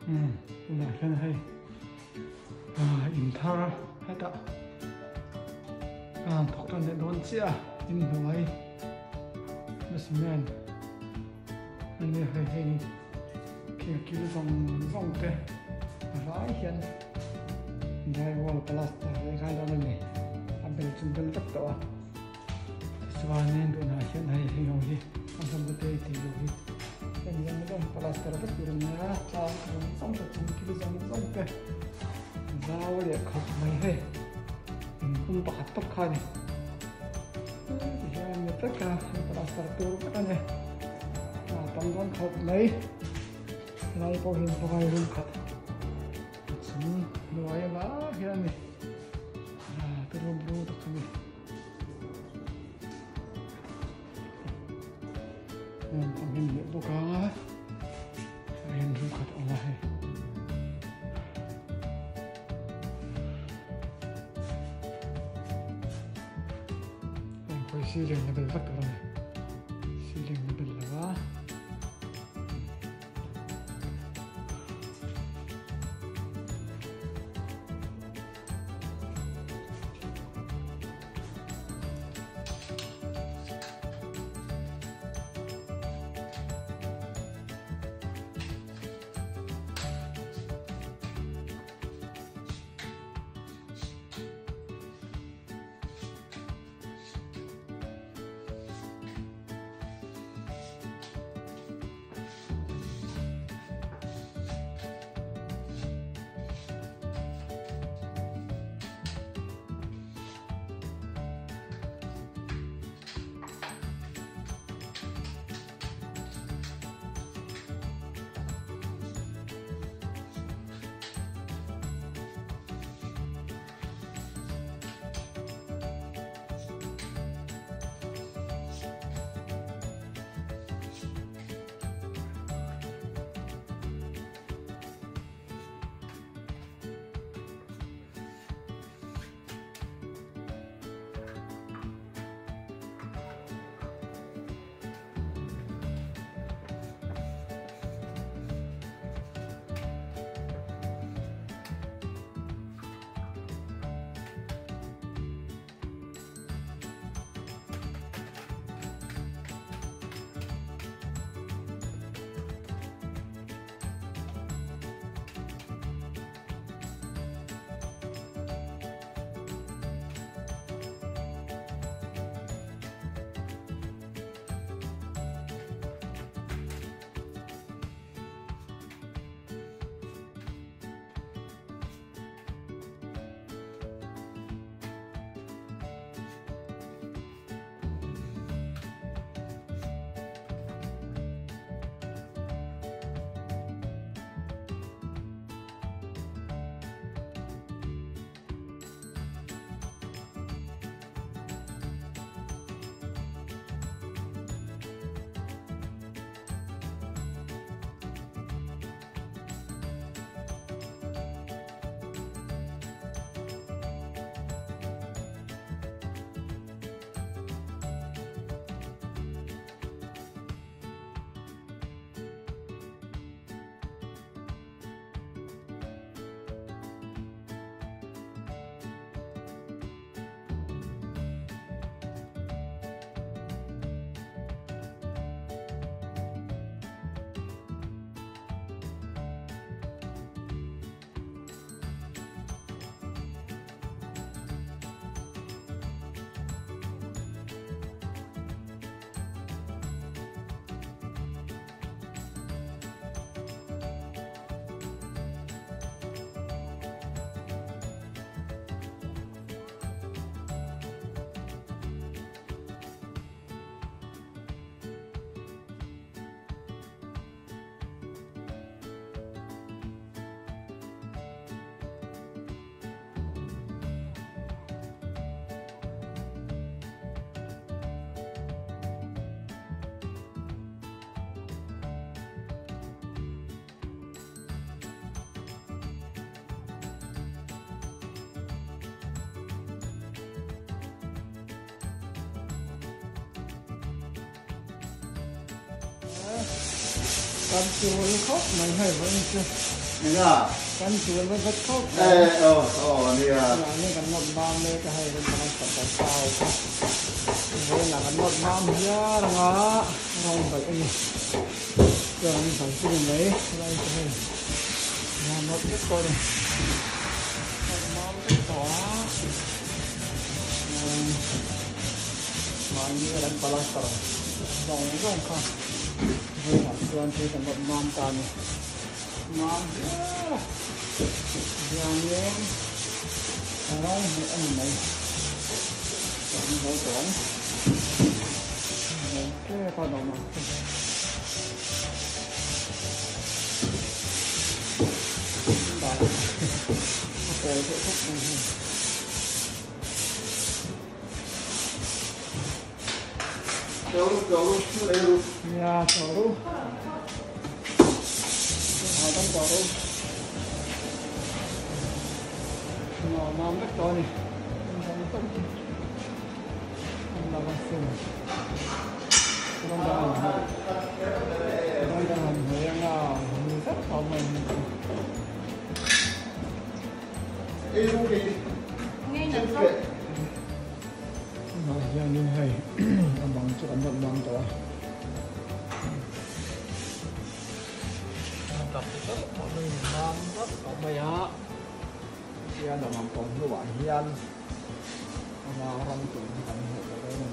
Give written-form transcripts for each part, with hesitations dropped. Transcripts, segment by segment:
Tuna hian hei in thar heta thok ton le don chia in hnuai cement ani hei kia kil zong te rai hian drywall plaster le khai don ni a bel chum bel tak to a swanen tuna hian hei ho hi kan sam te ti lo hi dan yan don plaster tak tur na cha zong te chum kil zong te zaw le khop mai he kum pakhat tak kha ni hian ne taka plaster tur ka ne tam don khop mai lai po hin po kai rum khat chum noi ma hian ni tu rum ru tak ni tam hin le bo ka hin rum khat ala he ceiling na bel tak la ceiling na bel la กันชวนเขาไม่ให้ไว้เจ้า นี่อ่ะ กันชวนมันก็เขา นี่อ่ะ อย่างนี้กันหมดบ้านเลยก็ให้เป็นการตัดต่อเช้าครับเวลากันหมดบ้านเยอะละงะเราแบบนี้เรื่องนี้สังเกตไหมอะไรจะให้งานหมดทุกคนหมดบ้านทุกตัวมันนี่กันปลาสลัดลองลองค่ะเรื่องส่วนที่สำหรับน้ำตาลน้ำเยอะอย่างเงี้ยน้องมีอันไหนสองสองสองแค่พอดอกมาได้โอ้โหทุกคนya baru adam baru mamam to ni yang ni hai abang tu abang tu tập rất có mình làm rất có mày á hiền là làm còn như vậy hiền mà không chịu cảnh hệ ở đây này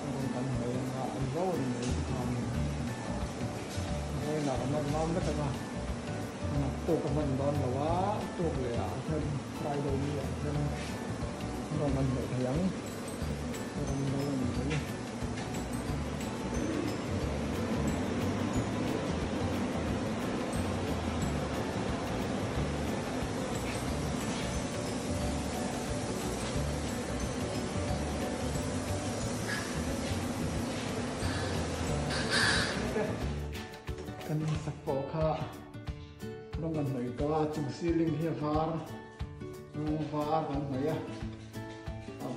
không cảnh hệ là anh dâu thì làm đây là nó rất là tụt của mình đó là quá tụt lẻ thêm tay đầu đi thêm rồi mình phải thấy rồi mình thấy kan sakpo kha rongan noi to chu ceiling hi var kan mai a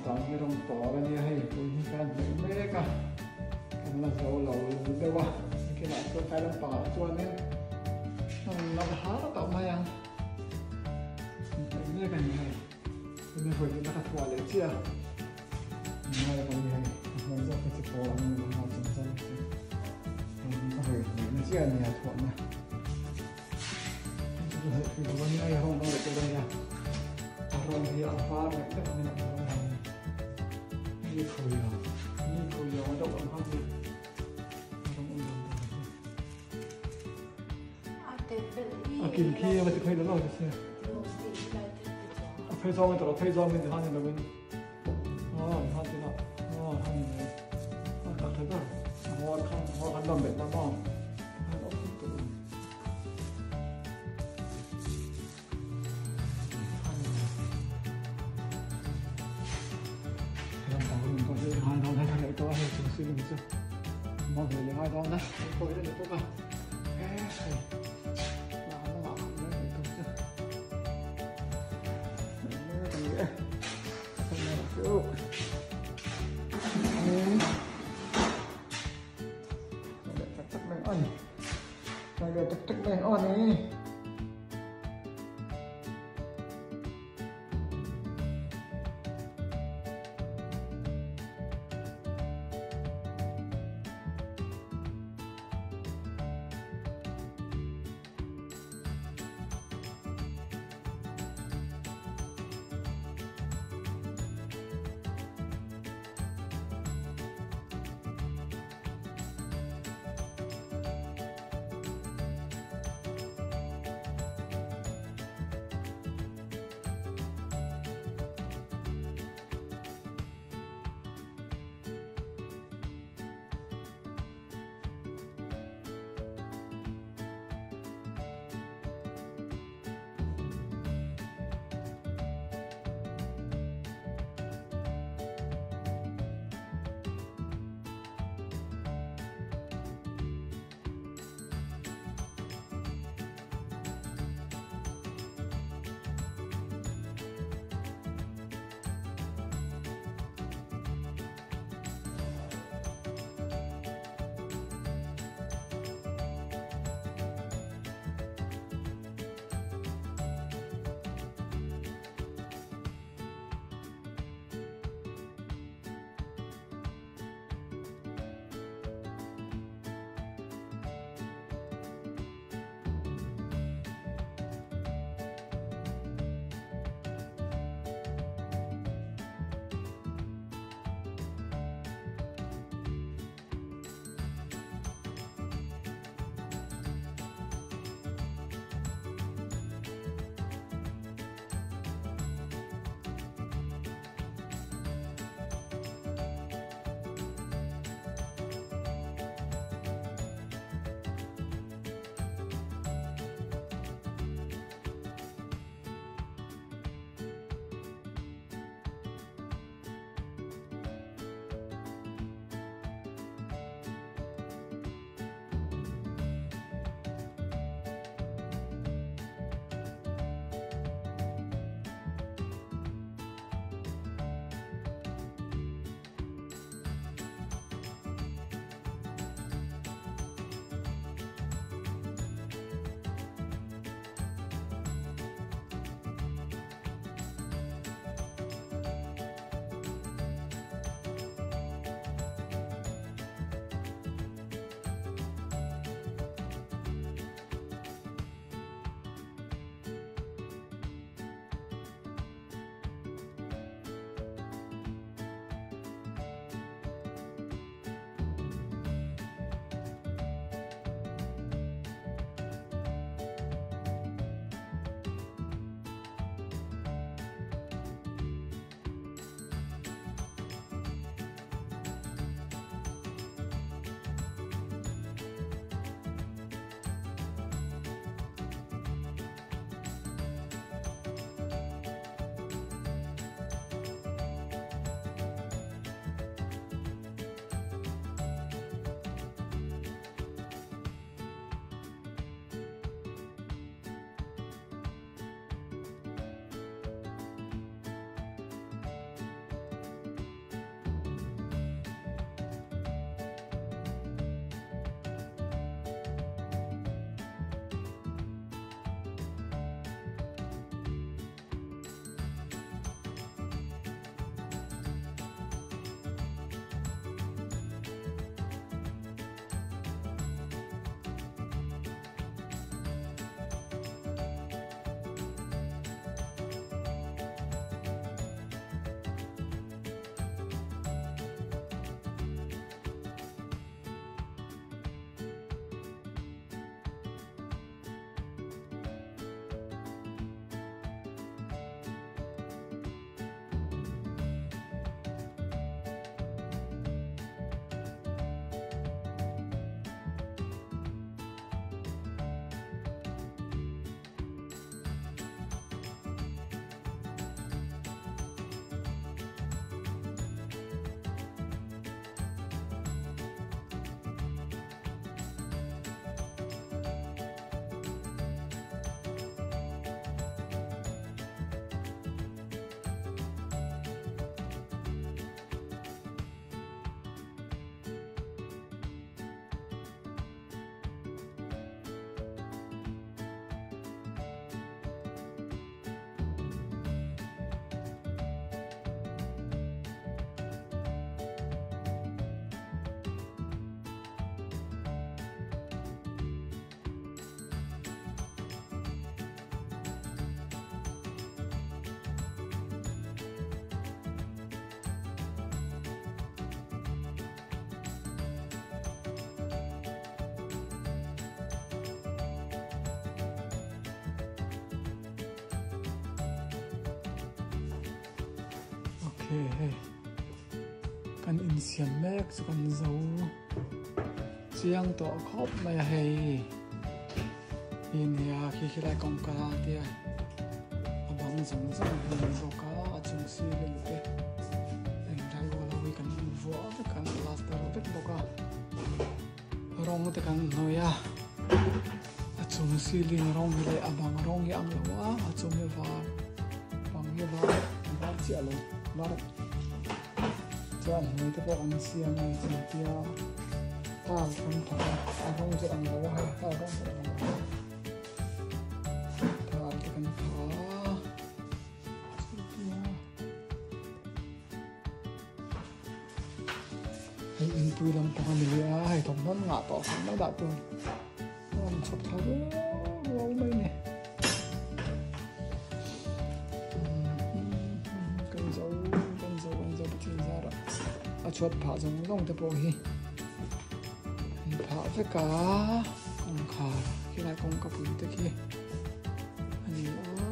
ta hi rong to la ni hei pui hi kan mai me ka kan la zo lo de wa ki la so kai lam pa chuan ni la ha ta mai ang ni kan ni hei ni hoi ni ka thwa le chia mai kan ni hei hoi zo ka chi po ni ma chen chen nó chỉ là nhà thuận này thì có những ai không được cái đây nha không thì ở pha này tất cả những cái này như khơi nó đâu còn không gì kim kia mà thì khơi nó rồi chứ khơi xong rồi khơi xong mình thì hai người mình hai thì nó hai người cảm thấy rất họ ăn đòn bệnh lắm không hai đòn thấy lại to hay thường xuyên mình chưa mọi người lấy hai đòn đấy tôi đã được tốt vào nó bảo đấy thì không chưa cái nghĩa không là chịu đây là tắc này on này kan in siam mek chu kan zo chiang to khop mai hei in ya khi lai kong ka tia abang zong zong hin zo ka chung si lim te en dai wala wi kan vo ta kan plaster te bo ka rong te kan noya chung si lim rong le abang rong yang lawa chung me va bang ye va chi alo mar chuan hei te pawh an siam ai chin tia tal kan tha a rawng chu an lo hai ta rawng chu an lo tal te kan tha hei in pui lam pang ani a hei thom non nga to kan mai da tu an chop tha ro mai ne chuột phá giống rong te pawh hi an phah veka kong khar khi lai kong kapui te khi ani a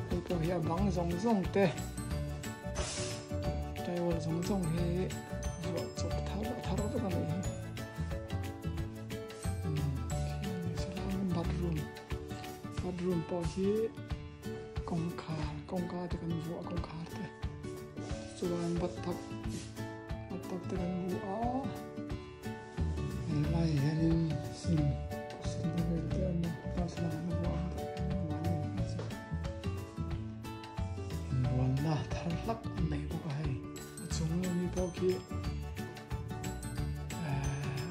hei pawh hi a bang zong te taiwal zong hi ruah chop thar veka nei hi khi salam bedroom pawh hi kong ka te kan ruah kong khar te chuan bathak te kan ruah lai hianin sin te vel te ama pasla na ruah te mani in rual na thar hlak an nei bawk a hei a chung ni pawh khi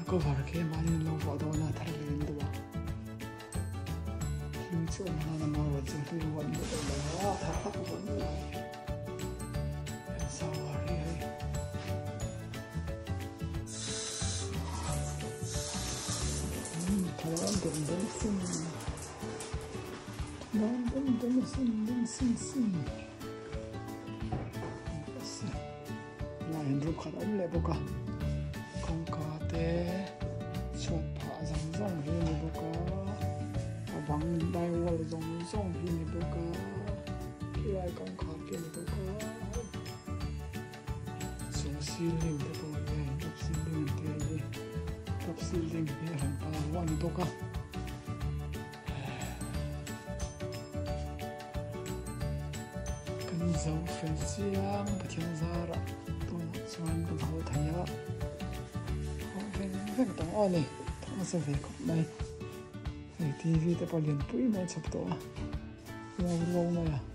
cover ke mani lo vo do na thar len do hling chu na na ma wa chu hling wan do la thar hlak wan la xin là hình rụp khát ống lệ bốc à không có té chuột phá rong hi ni bốc à băng đai wall rong hi ni bốc à khi ai không khát hi ni bốc à xuống ceiling te bốc này top ceiling te hi top ceiling hi han pa wan bốc à dấu phèn xiang và thiên gia ra tôi xoan cái hậu thầy á hậu phèn phèn tông on này thằng sẽ về cục này thì TV tại bao liền bụi này chụp tổ lâu lâu này à